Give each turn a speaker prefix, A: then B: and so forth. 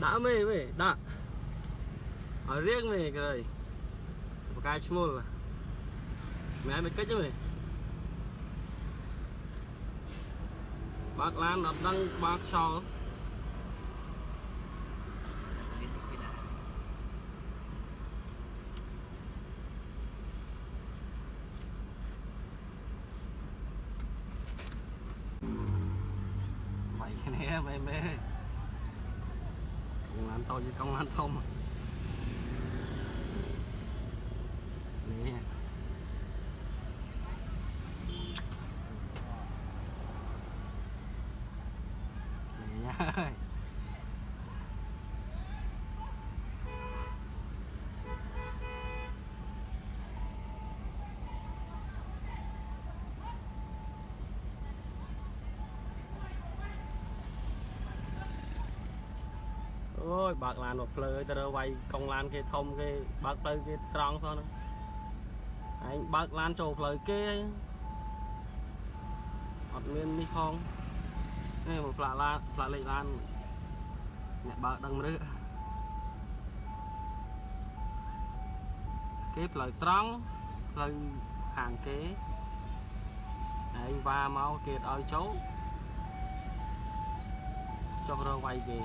A: đã mê đã ở riêng mày rồi một cái small là mẹ mày cách chứ mày bác Lan đập đăng bác so vậy cái này mê mê công lan to như công lan thông nè nè ôi bạc lan một lời ta quay công lan kia thông cái bạc lời kia tròn thôi anh bạc lan trộn lời kia ọt miên đi không đây một lạ lệ lan mẹ bạc đằng nữa cái lời tròn lời hàng kế đấy và máu kia ở chỗ cho rồi quay về